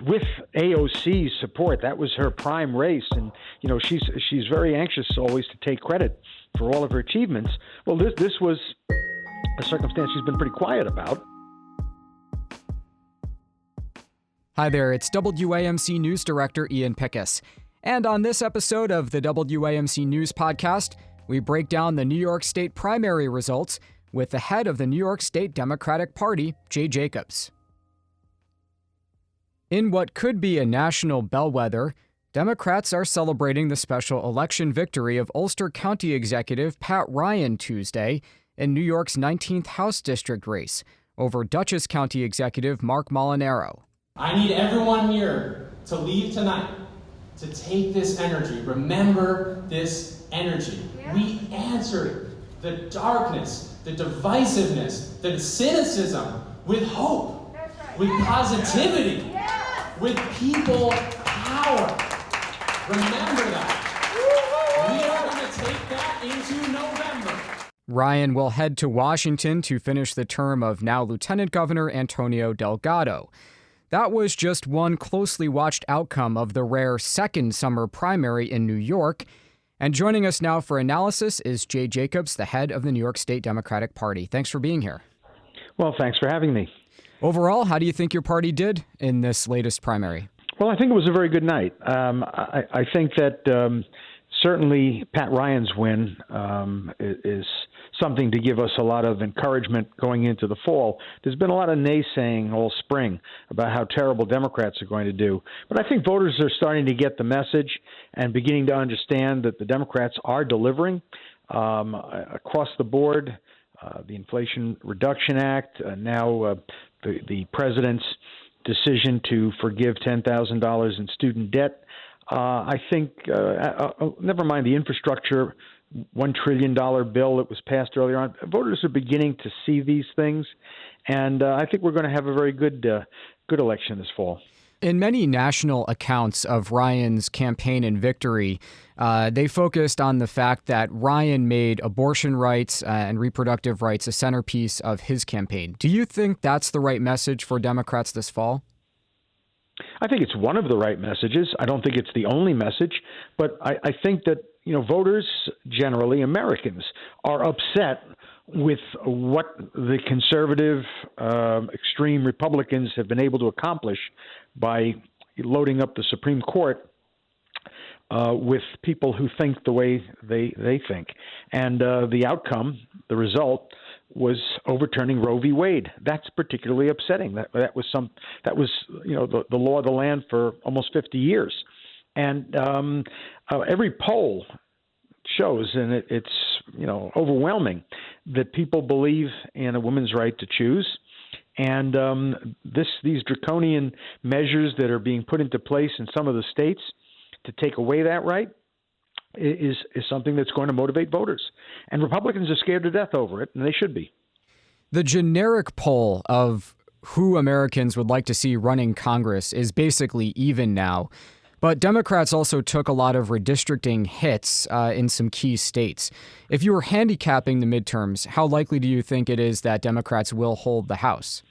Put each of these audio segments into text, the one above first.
with AOC's support. That was her prime race, and she's very anxious always to take credit for all of her achievements. Well, this was a circumstance she's been pretty quiet about. Hi there, it's WAMC News Director Ian Pickus. And on this episode of the WAMC News Podcast, we break down the New York State primary results with the head of the New York State Democratic Party, Jay Jacobs. In what could be a national bellwether, Democrats are celebrating the special election victory of Ulster County Executive Pat Ryan Tuesday in New York's 19th House District race over Dutchess County Executive Mark Molinaro. I need everyone here to leave tonight to take this energy. Remember this energy. Yeah. We answered the darkness, the divisiveness, the cynicism with hope, right. With positivity, yeah. With people power. Remember that. We are going to take that into November. Ryan will head to Washington to finish the term of now Lieutenant Governor Antonio Delgado. That was just one closely watched outcome of the rare second summer primary in New York. And joining us now for analysis is Jay Jacobs, the head of the New York State Democratic Party. Thanks for being here. Well, thanks for having me. Overall, how do you think your party did in this latest primary? Well, I think it was a very good night. I think that certainly Pat Ryan's win is something to give us a lot of encouragement going into the fall. There's been a lot of naysaying all spring about how terrible Democrats are going to do. But I think voters are starting to get the message and beginning to understand that the Democrats are delivering across the board. The Inflation Reduction Act, now the president's decision to forgive $10,000 in student debt. I think, never mind the infrastructure, $1 trillion bill that was passed earlier on. Voters are beginning to see these things, and I think we're going to have a very good election this fall. In many national accounts of Ryan's campaign and victory, they focused on the fact that Ryan made abortion rights and reproductive rights a centerpiece of his campaign. Do you think that's the right message for Democrats this fall? I think it's one of the right messages. I don't think it's the only message, but I think that voters generally, Americans, are upset with what the conservative, extreme Republicans have been able to accomplish by loading up the Supreme Court with people who think the way they think. And the outcome, the result, was overturning Roe v. Wade. That's particularly upsetting. That was the law of the land for almost 50 years. And every poll shows, and it's overwhelming, that people believe in a woman's right to choose. And these draconian measures that are being put into place in some of the states to take away that right is something that's going to motivate voters. And Republicans are scared to death over it, and they should be. The generic poll of who Americans would like to see running Congress is basically even now. But Democrats also took a lot of redistricting hits in some key states. If you were handicapping the midterms, how likely do you think it is that Democrats will hold the House?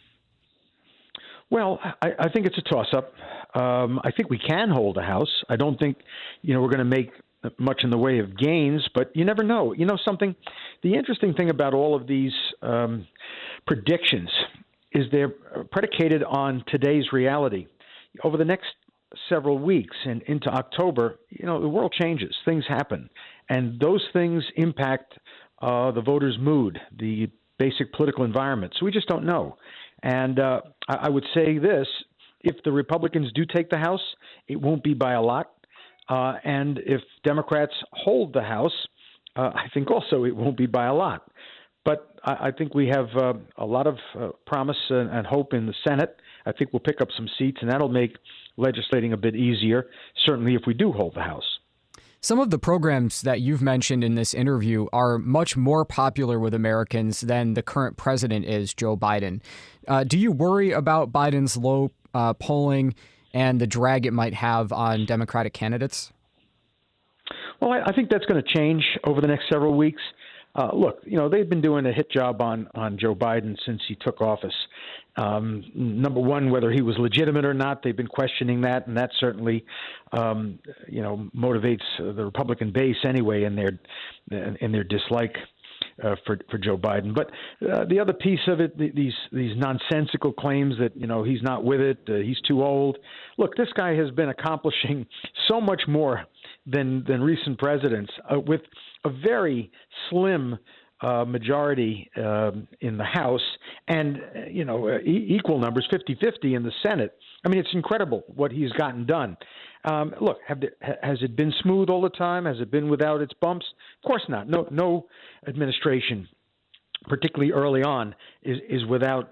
Well, I think it's a toss-up. I think we can hold the House. I don't think, we're going to make much in the way of gains, but you never know. Something, the interesting thing about all of these predictions is they're predicated on today's reality. Over the next several weeks and into October, the world changes, things happen, and those things impact the voters' mood, the basic political environment. So we just don't know. And I would say this, if the Republicans do take the House, it won't be by a lot. And if Democrats hold the House, I think also it won't be by a lot. But I think we have a lot of promise and hope in the Senate. I think we'll pick up some seats, and that'll make legislating a bit easier, certainly if we do hold the House. Some of the programs that you've mentioned in this interview are much more popular with Americans than the current president is, Joe Biden. Do you worry about Biden's low polling and the drag it might have on Democratic candidates? Well, I think that's going to change over the next several weeks. Look, they've been doing a hit job on Joe Biden since he took office. Number one, whether he was legitimate or not, they've been questioning that, and that certainly, motivates the Republican base anyway in their dislike for Joe Biden. But the other piece of it, these nonsensical claims that he's not with it, he's too old. Look, this guy has been accomplishing so much more than recent presidents with a very slim majority in the House and equal numbers, 50-50 in the Senate. I mean, it's incredible what he's gotten done. Look, has it been smooth all the time? Has it been without its bumps? Of course not. No administration, particularly early on, is without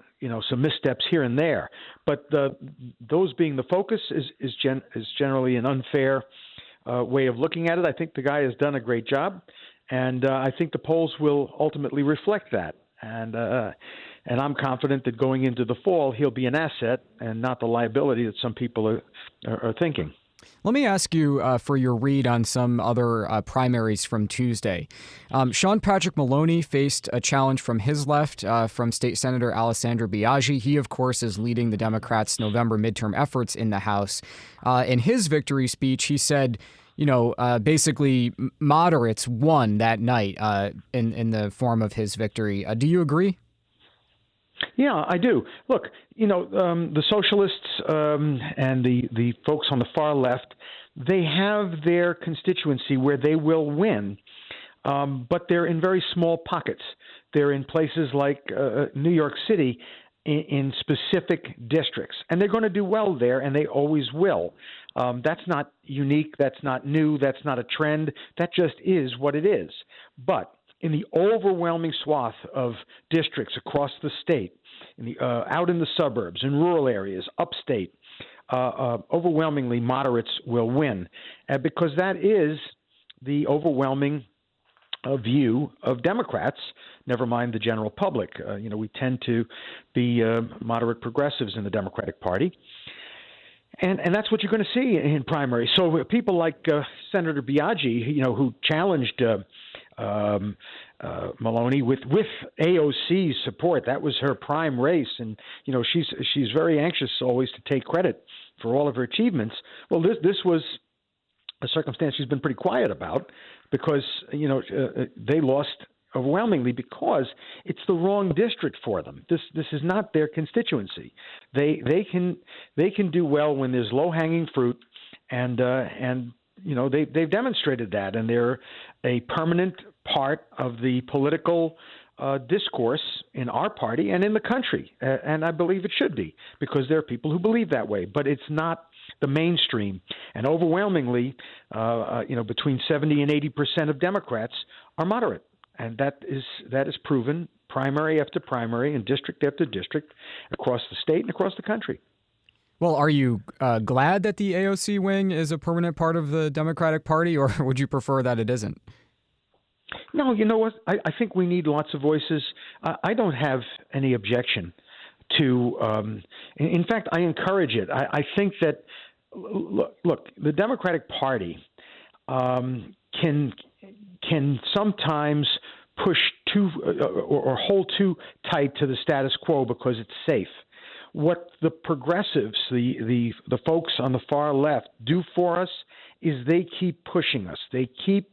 some missteps here and there. But those being the focus is generally an unfair way of looking at it. I think the guy has done a great job, and I think the polls will ultimately reflect that. And I'm confident that going into the fall, he'll be an asset and not the liability that some people are thinking. Let me ask you for your read on some other primaries from Tuesday. Sean Patrick Maloney faced a challenge from his left, from State Senator Alessandro Biaggi. He, of course, is leading the Democrats' November midterm efforts in the House. In his victory speech, he said, basically moderates won that night in the form of his victory. Do you agree? Yeah, I do. Look, the socialists and the folks on the far left, they have their constituency where they will win, but they're in very small pockets. They're in places like New York City in specific districts, and they're going to do well there, and they always will. That's not unique. That's not new. That's not a trend. That just is what it is. But in the overwhelming swath of districts across the state, out in the suburbs, in rural areas, upstate, overwhelmingly moderates will win, because that is the overwhelming view of Democrats, never mind the general public. We tend to be moderate progressives in the Democratic Party. And that's what you're going to see in primaries. So people like Senator Biaggi, who challenged Maloney with AOC's support. That was her prime race, and she's very anxious always to take credit for all of her achievements. Well, this was a circumstance she's been pretty quiet about because they lost overwhelmingly because it's the wrong district for them. This is not their constituency. They can do well when there's low hanging fruit, and they've demonstrated that, and they're a permanent part of the political discourse in our party and in the country. And I believe it should be, because there are people who believe that way. But it's not the mainstream. And overwhelmingly, between 70 and 80% of Democrats are moderate. And that is proven primary after primary and district after district across the state and across the country. Well, are you glad that the AOC wing is a permanent part of the Democratic Party, or would you prefer that it isn't? No, you know what? I think we need lots of voices. I don't have any objection to in fact, I encourage it. I think that, look, the Democratic Party can sometimes push too or hold too tight to the status quo because it's safe. What the progressives, the folks on the far left, do for us is they keep pushing us. They keep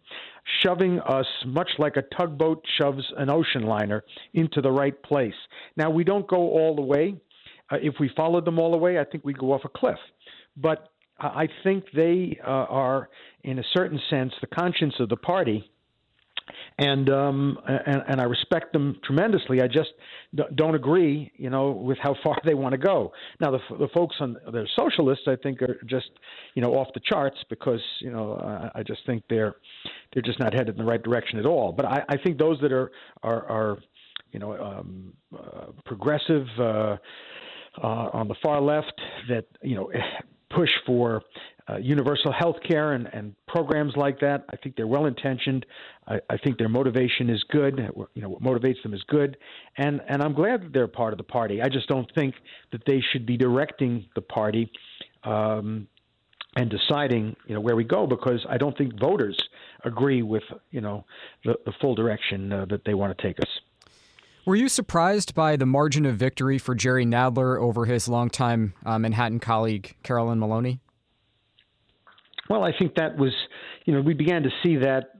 shoving us, much like a tugboat shoves an ocean liner, into the right place. Now, we don't go all the way. If we followed them all the way, I think we'd go off a cliff. But I think they are, in a certain sense, the conscience of the party. And I respect them tremendously. I just don't agree, with how far they want to go. Now, the folks on the socialists, I think, are just, off the charts because, I just think they're just not headed in the right direction at all. But I think those that are progressive on the far left that push for universal health care and programs like that, I think they're well-intentioned. I think their motivation is good. What motivates them is good. And I'm glad that they're part of the party. I just don't think that they should be directing the party and deciding, where we go, because I don't think voters agree with, the full direction that they want to take us. Were you surprised by the margin of victory for Jerry Nadler over his longtime Manhattan colleague, Carolyn Maloney? Well, I think that was, we began to see that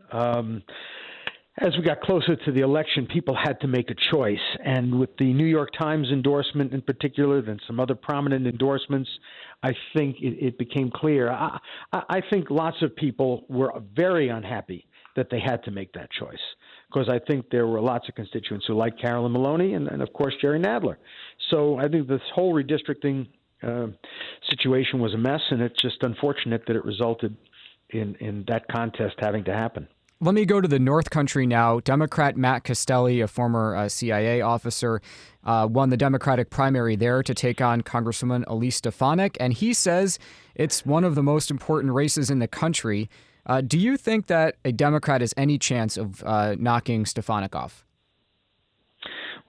as we got closer to the election, people had to make a choice. And with the New York Times endorsement in particular, then some other prominent endorsements, I think it became clear. I think lots of people were very unhappy that they had to make that choice, because I think there were lots of constituents who liked Carolyn Maloney and of course, Jerry Nadler. So I think this whole redistricting situation was a mess, and it's just unfortunate that it resulted in that contest having to happen. Let me go to the North Country now. Democrat Matt Costelli, a former CIA officer, won the Democratic primary there to take on Congresswoman Elise Stefanik, and he says it's one of the most important races in the country. Do you think that a Democrat has any chance of knocking Stefanik off?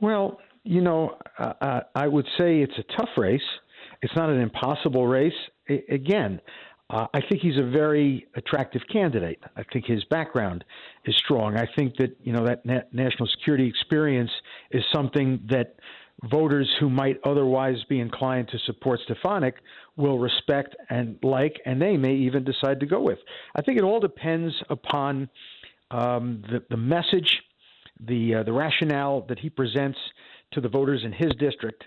Well, I would say it's a tough race. It's not an impossible race. Again, I think he's a very attractive candidate. I think his background is strong. I think that, that national security experience is something that voters who might otherwise be inclined to support Stefanik will respect and like, and they may even decide to go with. I think it all depends upon the message, the rationale that he presents to the voters in his district.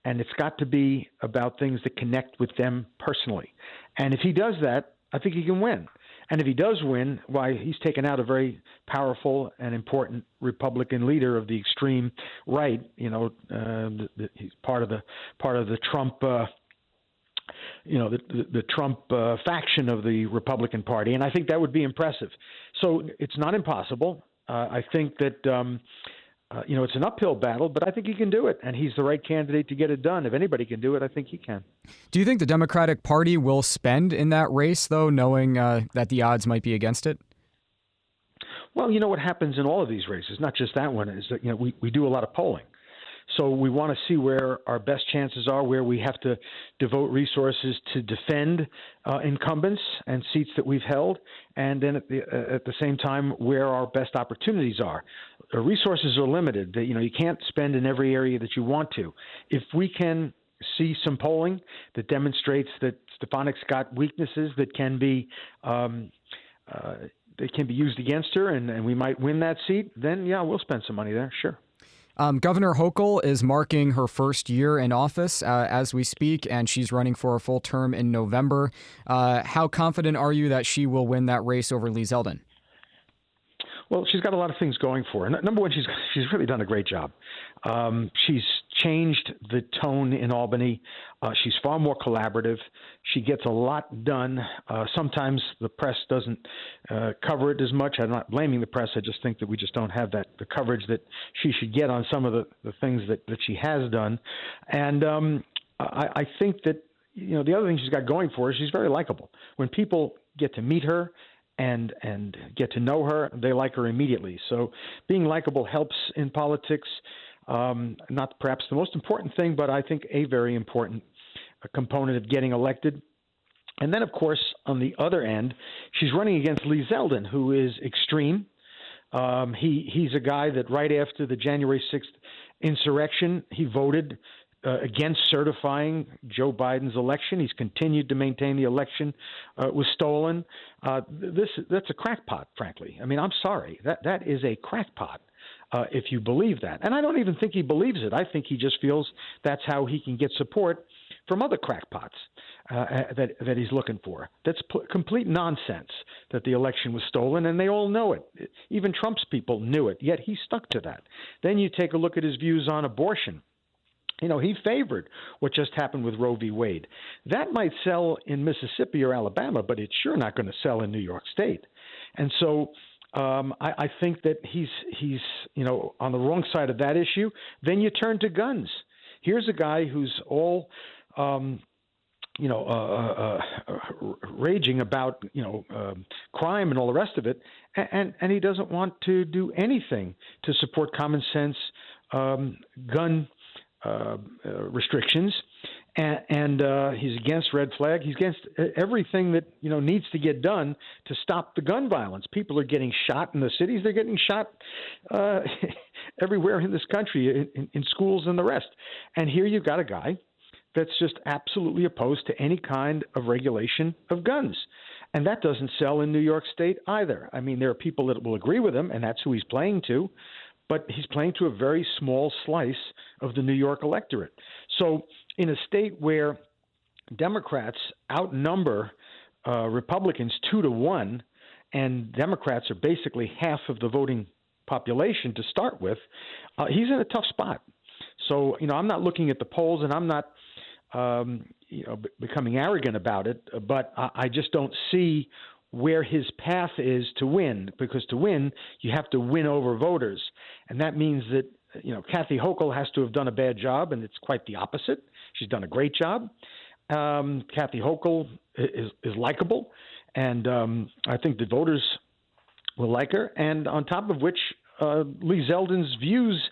And it's got to be about things that connect with them personally. And if he does that, I think he can win. And if he does win, why, he's taken out a very powerful and important Republican leader of the extreme right. He's part of the Trump, the Trump faction of the Republican Party, and I think that would be impressive. So it's not impossible. I think that. It's an uphill battle, but I think he can do it, and he's the right candidate to get it done. If anybody can do it, I think he can. Do you think the Democratic Party will spend in that race, though, knowing that the odds might be against it? Well, what happens in all of these races, not just that one, is that we do a lot of polling. So we want to see where our best chances are, where we have to devote resources to defend incumbents and seats that we've held, and then at the same time where our best opportunities are. Resources are limited. You can't spend in every area that you want to. If we can see some polling that demonstrates that Stefanik's got weaknesses that can be used against her, and we might win that seat, then we'll spend some money there, sure. Governor Hochul is marking her first year in office as we speak, and she's running for a full term in November. How confident are you that she will win that race over Lee Zeldin? Well, she's got a lot of things going for her. Number one, she's really done a great job. She's changed the tone in Albany. She's far more collaborative. She gets a lot done. Sometimes the press doesn't cover it as much. I'm not blaming the press. I just think that we just don't have the coverage that she should get on some of the things that she has done. And I think that the other thing she's got going for her, she's very likable. When people get to meet her and get to know her, they like her immediately. So being likable helps in politics. Not perhaps the most important thing, but I think a very important component of getting elected. And then, of course, on the other end, she's running against Lee Zeldin, who is extreme. He's a guy that right after the January 6th insurrection, he voted against certifying Joe Biden's election. He's continued to maintain the election was stolen. That's a crackpot, frankly. I mean, I'm sorry. That is a crackpot. If you believe that. And I don't even think he believes it. I think he just feels that's how he can get support from other crackpots that he's looking for. That's complete nonsense that the election was stolen, and they all know it. Even Trump's people knew it, yet he stuck to that. Then you take a look at his views on abortion. He favored what just happened with Roe v. Wade. That might sell in Mississippi or Alabama, but it's sure not going to sell in New York State. And so I think that he's on the wrong side of that issue. Then you turn to guns. Here's a guy who's all raging about crime and all the rest of it, and he doesn't want to do anything to support common sense gun restrictions. And he's against red flag. He's against everything that needs to get done to stop the gun violence. People are getting shot in the cities. They're getting shot everywhere in this country, in schools and the rest. And here you've got a guy that's just absolutely opposed to any kind of regulation of guns. And that doesn't sell in New York State either. I mean, there are people that will agree with him, and that's who he's playing to, but he's playing to a very small slice of the New York electorate. So in a state where Democrats outnumber Republicans 2-1, and Democrats are basically half of the voting population to start with, he's in a tough spot. So, I'm not looking at the polls, and I'm not becoming arrogant about it, but I just don't see where his path is to win, because to win, you have to win over voters. And that means that, Kathy Hochul has to have done a bad job, and it's quite the opposite. She's done a great job. Kathy Hochul is likable, and I think the voters will like her. And on top of which, Lee Zeldin's views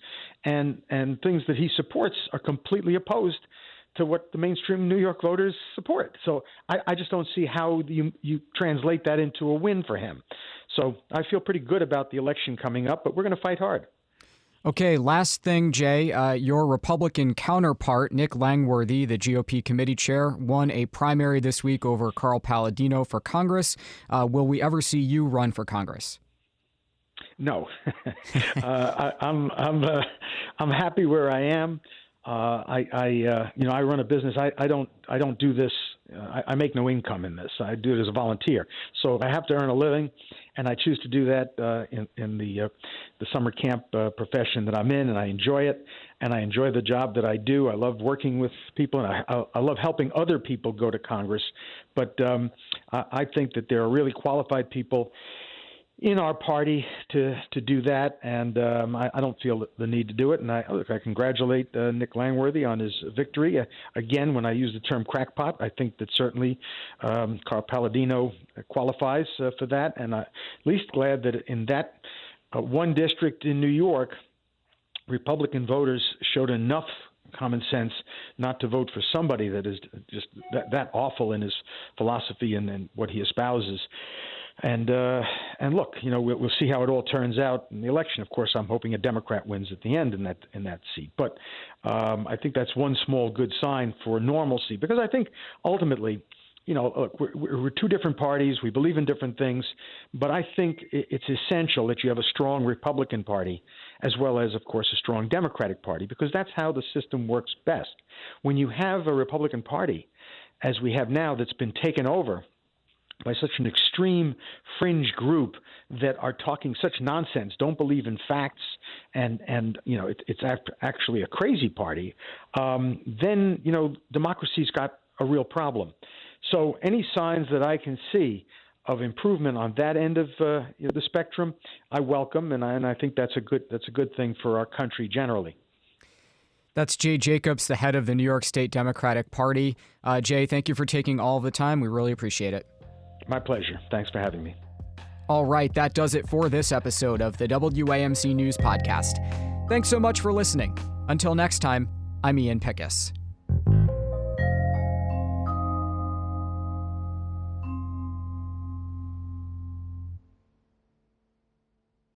and things that he supports are completely opposed to what the mainstream New York voters support. So I just don't see how you translate that into a win for him. So I feel pretty good about the election coming up, but we're going to fight hard. Okay, last thing, Jay. Your Republican counterpart, Nick Langworthy, the GOP committee chair, won a primary this week over Carl Palladino for Congress. Will we ever see you run for Congress? No. I'm happy where I am. I run a business. I don't do this. I make no income in this. I do it as a volunteer. So I have to earn a living, and I choose to do that in the summer camp profession that I'm in, and I enjoy it, and I enjoy the job that I do. I love working with people, and I love helping other people go to Congress. But I think that there are really qualified people in our party to do that, and I don't feel the need to do it. And I congratulate Nick Langworthy on his victory. Again, when I use the term crackpot, I think that certainly Carl Palladino qualifies for that, and I'm at least glad that in that one district in New York, Republican voters showed enough common sense not to vote for somebody that is just that awful in his philosophy and what he espouses. And look, we'll see how it all turns out in the election. Of course, I'm hoping a Democrat wins at the end in that seat. But I think that's one small good sign for normalcy, because I think ultimately, look, we're two different parties. We believe in different things, but I think it's essential that you have a strong Republican Party as well as, of course, a strong Democratic Party, because that's how the system works best. When you have a Republican Party, as we have now, that's been taken over by such an extreme fringe group that are talking such nonsense, don't believe in facts, and it's actually a crazy party, then, democracy's got a real problem. So any signs that I can see of improvement on that end of the spectrum, I welcome, and I think that's a good thing for our country generally. That's Jay Jacobs, the head of the New York State Democratic Party. Jay, thank you for taking all of the time. We really appreciate it. My pleasure. Thanks for having me. All right, that does it for this episode of the WAMC News Podcast. Thanks so much for listening. Until next time, I'm Ian Pickus.